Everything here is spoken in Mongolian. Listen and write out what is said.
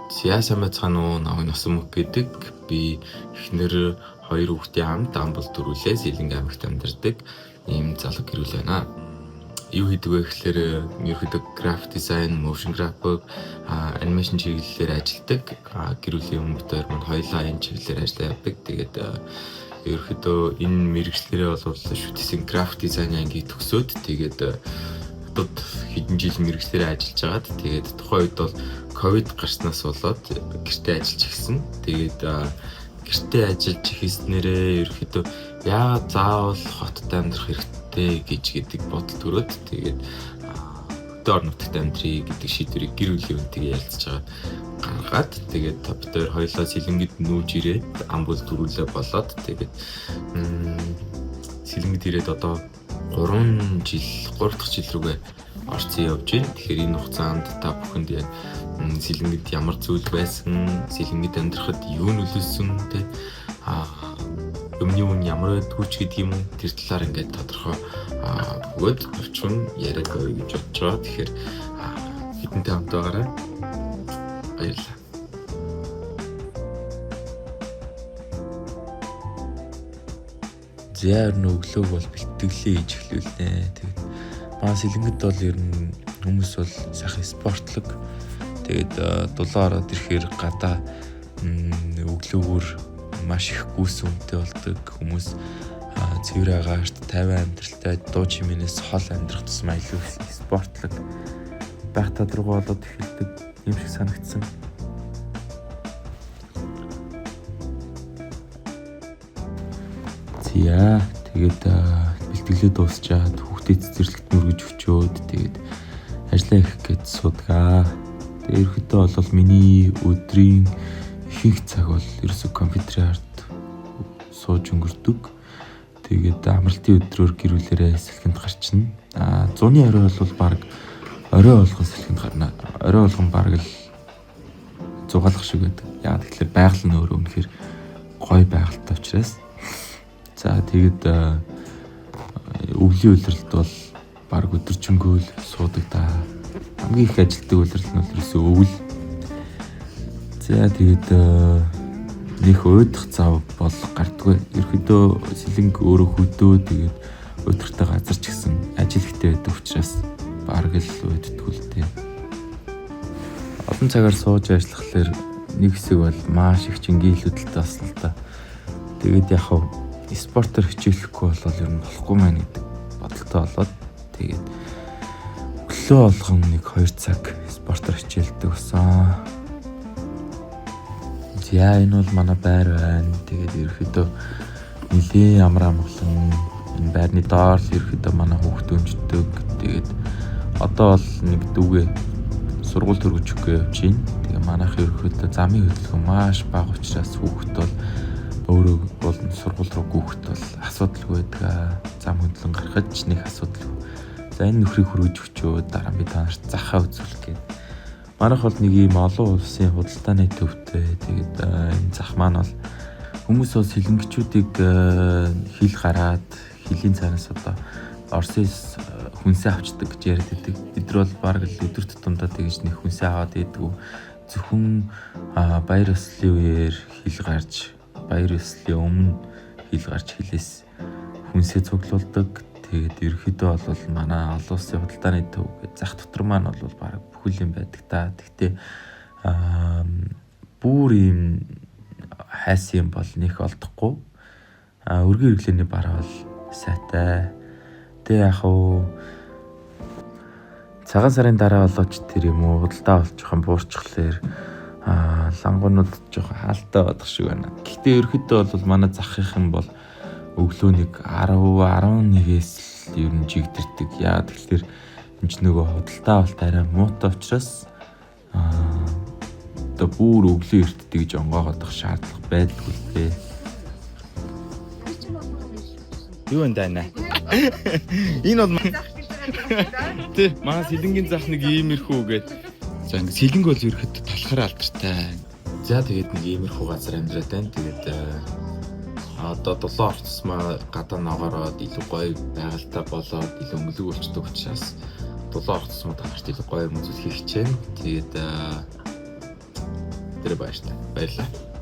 Сайн байцгаана уу? Намайг Насмүх гэдэг. Би эхнэр хоёр хүүхдийн хамт Амбал төрүүлээ Сэлэнг аймагт амьдардаг ийм залуу гэр бүл байна. Юу хийдэг вэ гэхээр ерөөхдөө график дизайн, моушн график, анимашн чиглэлээр ажилладаг. Гэр бүлийн хүмүүстээр мань хоёулаа энэ чиглэлээр ажиллаж явдаг. Тэгээд ерөөхдөө энэ мэргэжлэрээ бол шүтсэн график дизайн ангийг төгсөөд тэгээд хотод хэдэн жил мэргэжлэрээ ажиллаж байгаад тэгээд тухайн үед бол ковид гарснаас болоод гэртээ ажиллаж эхэлсэн. Тэгээд гэртээ ажиллаж эхэлснээрээ ерөөхдөө яагаад заавал хотод амьдрах хэрэгтэй гэдэг бодол төрөөд тэгээд хөдөө орон нутагт амьдрий гэдэг шийдвэрийг гэр бүлийн хүнтэйгээ ярилцж байгаа гаргаад тэгээд бид хоёр хоёулаа Сэлэнгэд нүүж ирээд Амбал төрүүлээ болоод тэгээд Сэлэнгэд ирээд одоо 3 дахь жил рүүгээ орцсон явж байна. Тэгэхээр энэ хугацаанд та бүхэнд яг Сэлэнгэд ямар зүйл байсан, Сэлэнгэд амьдрахад юу нөлөөлсөн те өмнө нь ямар байдгүй ч гэдэг юм уу тэр талаар ингээд тодорхой бөгөөд орчин яриад өгье гэж бодож байгаа. Тэгэхээр хэдэнтэй хамт байгаарай. Баярлалаа. Зяар өглөөг бол бэлтгэлээ хийж эхлүүлнэ. Тэгээд маа Сэлэнгэд бол ер нь хүмүүс бол сайхан спортлог. Тэгээд дулаан ороод ирэхээр гадаа өглөөгөр маш их гүйс үнэтэй болдог. Хүмүүс цэвэр агаарт 50 амьдралтай дуу чимээнээс хол амьдрах тусмаа илүү спортлог байх тодорхой болоод эхэлдэг юм шиг санагдсан. Тэгээд бэлтгэлээ дуусчаад хүүхдээ цэцэрлэгт нүргэж өчөөд тэгээд ажиллаа их гэж судгаа. Тэгээд ерөөхдөө бол миний өдрийн ихэнх цаг бол ерөөсө компьютерийн ард сууж өнгөрдөг. Тэгээд амралтын өдрөөр гэр бүлээрээ салхинд гарчна. 100-ны орой бол баг орой болгон салхинд гарна. Орой болгон баг л зугаалах шиг байдаг. Яа тэгэхээр байгаль нь өөрөө үнэхээр гоё байгальтай учраас. За тэгээд өвлийн үйлрэлт бол баг өдөржингөө л суудаг та. Хамгийн их ажилтдаг үйлрэл нь бол ерөөсөө өвөл. За тэгээд нөх уйдах зав бол гардгүй. Ерөөдөө Сэлэнг өөрөө хөдөө тэгээд өдөртэй газар ч гэсэн ажил ихтэй байдаг учраас баг л уйддаг л тээ. Олон цагаар сууж ажиллахлаар нэг хэсэг бол маш их чингийлүүдэлтэй бас л та. Тэгээд яхав спортоор хичээлэхгүй бол ер нь болохгүй мэн гэдэг бодолтой болоод тэгээд өглөө болгон 1-2 цаг спортоор хичээлдэг байсан. За энэ бол манай байр байна. Тэгээд ерөөхдөө нэлээ амар амгалан энэ байрны доор л ерөөхдөө манай хүүхд өнждөг. Тэгээд одоо бол нэг дүүгээ сургууль төрөж өгөх явж байна. Тэгээд манайх ерөөхдөө замын хөдөлгөөн маш бага учраас хүүхд бол өөрөө бол сургууль руу гүйхэд бол асуудалгүй байдаг. Зам хөдлөн гаргаж нэг асуудалгүй. За энэ нөхрийг хөргөж өчөө дараа би та нарт захаа үзүүлэх гээд. Манайх бол нэг ийм олон улсын худалдааны төвтэй. Тэгээд энэ зах маань бол хүмүүс бол сэлэнгчүүдийг хил гараад хилийн цаанаас одоо Оросоос хүнсээ авчдаг гэж яриад байдаг. Бид нар бол баг л өдөр тутамдаа тэгж нэг хүнсээ аваад идэггүй. Зөвхөн баяр ёслолын үеэр хил гарч баяр ёслолын өмнө хил гарч хилээс хүнсээ цуглуулдаг. Тэгээд ерөөхдөө бол манай олон улсын худалдааны төв гэж зах дотор маань бол баг бүхэл юм байдаг та. Гэхдээ бүр ийм хайсан юм бол нэх олдохгүй. Өргөн хэрэглээний бараа бол сайтай. Тэ яг уу цагаан сарын дараа болооч тэр юм уу худалдаа болж жоохон буурчихлаар лангуунууд жоохон хаалттай бодох шиг байна. Гэхдээ ерөөхдөө бол манай захын бол өглөө нэг 10-11-ээс л ер нь жигдэрдэг. Яа тэгэхээр энэ ч нөгөө худалдаа болт арай муутай учраас одоо бүр өглөө эрт тэгж онгоогоодох шаардлага байдаггүй л дээ. Юу энэ даа? Энэ бол тий маа Сэлэнгийн зах нэг иймэрхүү гээд. За ингэ Сэлэнг бол ерөөхдөө талхаар алдартай. За тэгээд нэг иймэрхүү газар амьдраад байна. Тэгээд одоо дулаан орцсмаа гадаа ногоороод илүү гоё байгальтай болоод илүү өнгөлөг болчдөг учраас дулаан орцсмаа гарч илүү гоё юм үзүүлэх хичээн. Тэгээд дээр баярлалаа.